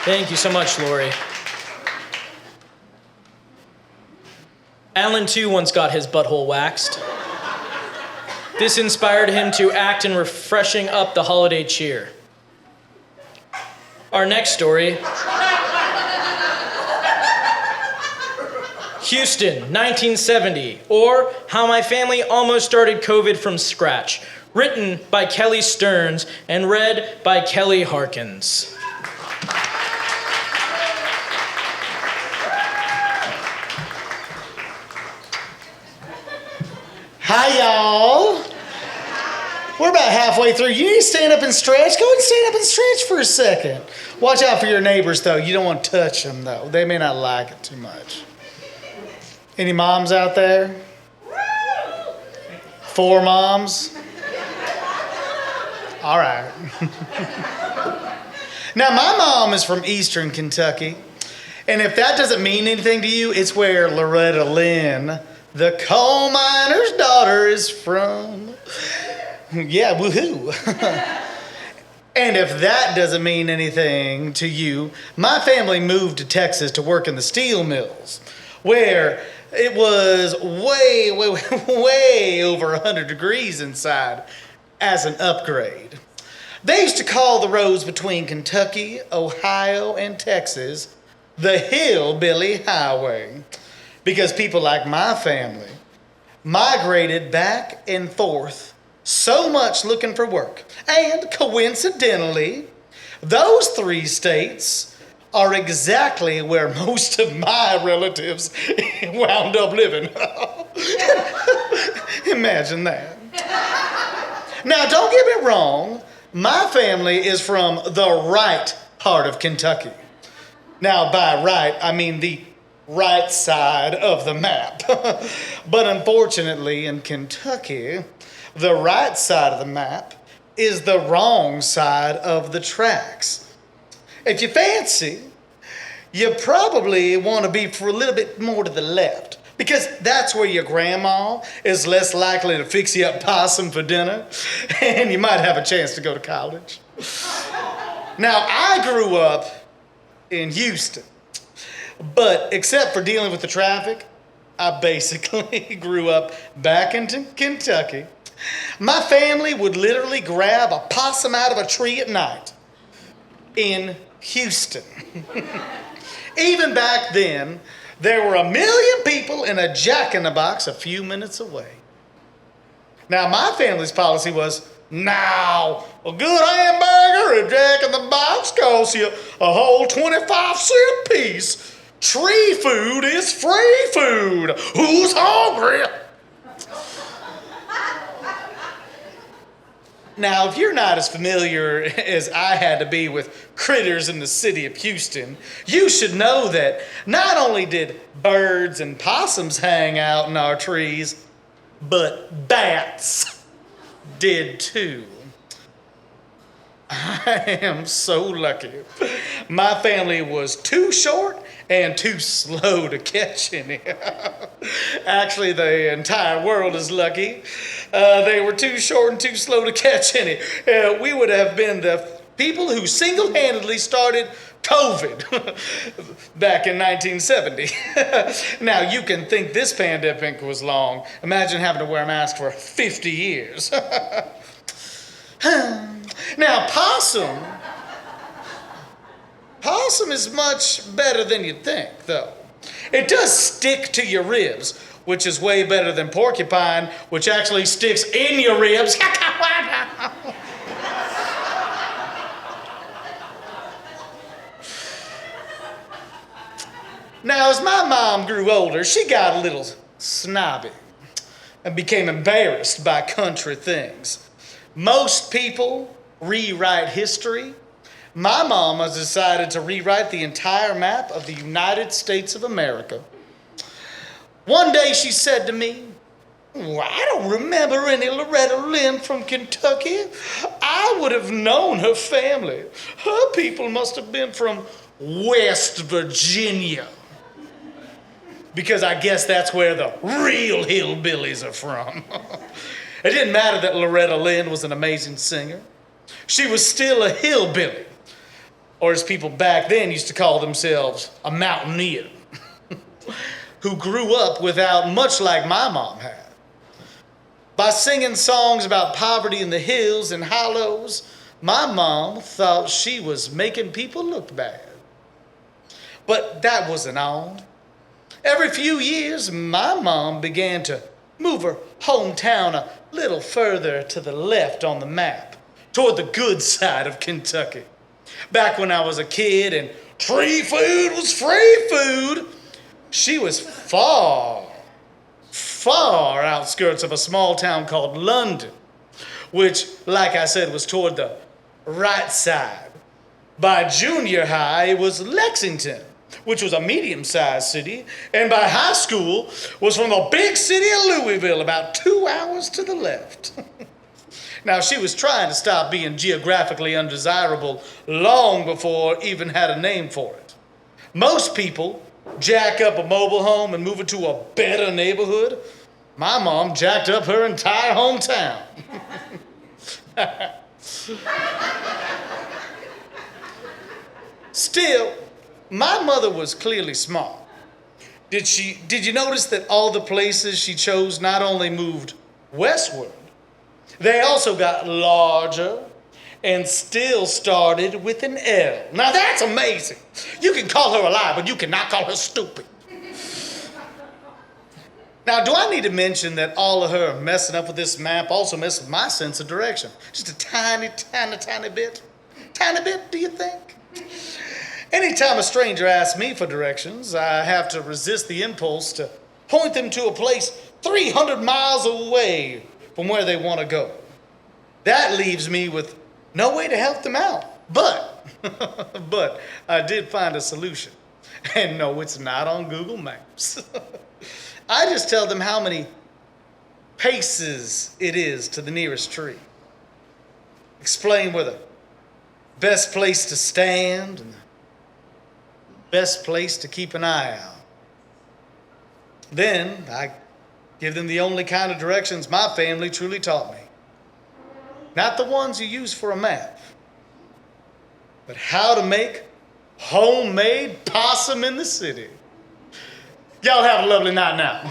Thank you so much, Lori. Alan, too, once got his butthole waxed. This inspired him to act in refreshing up the holiday cheer. Our next story. Houston, 1970, or How My Family Almost Started COVID from Scratch. Written by Kelly Stearns and read by Kelly Harkins. Hi, y'all. We're about halfway through. You need to stand up and stretch. Go ahead and stand up and stretch for a second. Watch out for your neighbors, though. You don't want to touch them, though. They may not like it too much. Any moms out there? 4 moms? All right. Now, my mom is from Eastern Kentucky. And if that doesn't mean anything to you, it's where Loretta Lynn, the coal miner's daughter, is from. Yeah, woohoo. And if that doesn't mean anything to you, my family moved to Texas to work in the steel mills, where it was way over 100 degrees inside as an upgrade. They used to call the roads between Kentucky, Ohio, and Texas the Hillbilly Highway, because people like my family migrated back and forth so much looking for work. And coincidentally, those 3 states are exactly where most of my relatives wound up living. Imagine that. Now, don't get me wrong, my family is from the right part of Kentucky. Now, by right, I mean the right side of the map. But unfortunately, in Kentucky, the right side of the map is the wrong side of the tracks. If you fancy, you probably want to be for a little bit more to the left, because that's where your grandma is less likely to fix you up possum for dinner, and you might have a chance to go to college. Now, I grew up in Houston, but except for dealing with the traffic, I basically grew up back in Kentucky. My family would literally grab a possum out of a tree at night in Houston. Even back then, there were 1 million people in a jack-in-the-box a few minutes away. Now, my family's policy was, now, a good hamburger at Jack-in-the-Box costs you a whole 25-cent piece. Tree food is free food. Who's hungry? Now, if you're not as familiar as I had to be with critters in the city of Houston, you should know that not only did birds and possums hang out in our trees, but bats did too. I am so lucky. My family was too short and too slow to catch any. Actually, the entire world is lucky. They were too short and too slow to catch any. We would have been the people who single-handedly started COVID back in 1970. Now, you can think this pandemic was long. Imagine having to wear a mask for 50 years. Now, possum is much better than you'd think, though. It does stick to your ribs, which is way better than porcupine, which actually sticks in your ribs. Now, as my mom grew older, she got a little snobby and became embarrassed by country things. Most people rewrite history. My mom has decided to rewrite the entire map of the United States of America. One day she said to me, "Well, I don't remember any Loretta Lynn from Kentucky. I would have known her family. Her people must have been from West Virginia." Because I guess that's where the real hillbillies are from. It didn't matter that Loretta Lynn was an amazing singer. She was still a hillbilly. or as people back then used to call themselves, a mountaineer, who grew up without much like my mom had. By singing songs about poverty in the hills and hollows, my mom thought she was making people look bad. But that wasn't all. Every few years, my mom began to move her hometown a little further to the left on the map, toward the good side of Kentucky. Back when I was a kid and tree food was free food, she was far outskirts of a small town called London, which, like I said, was toward the right side. By junior high, it was Lexington, which was a medium-sized city, and by high school was from the big city of Louisville, about 2 hours to the left. Now, she was trying to stop being geographically undesirable long before it even had a name for it. Most people jack up a mobile home and move it to a better neighborhood. My mom jacked up her entire hometown. Still, my mother was clearly smart. Did you notice that all the places she chose not only moved westward, they also got larger and still started with an L. Now that's amazing. You can call her a liar, but you cannot call her stupid. Now, do I need to mention that all of her messing up with this map also messed with my sense of direction? Just a tiny bit? Tiny bit, do you think? Anytime a stranger asks me for directions, I have to resist the impulse to point them to a place 300 miles away from where they want to go. That leaves me with no way to help them out. But I did find a solution. And no, it's not on Google Maps. I just tell them how many paces it is to the nearest tree. Explain where the best place to stand and the best place to keep an eye out. Then I give them the only kind of directions my family truly taught me. Not the ones you use for a map, but how to make homemade possum in the city. Y'all have a lovely night now.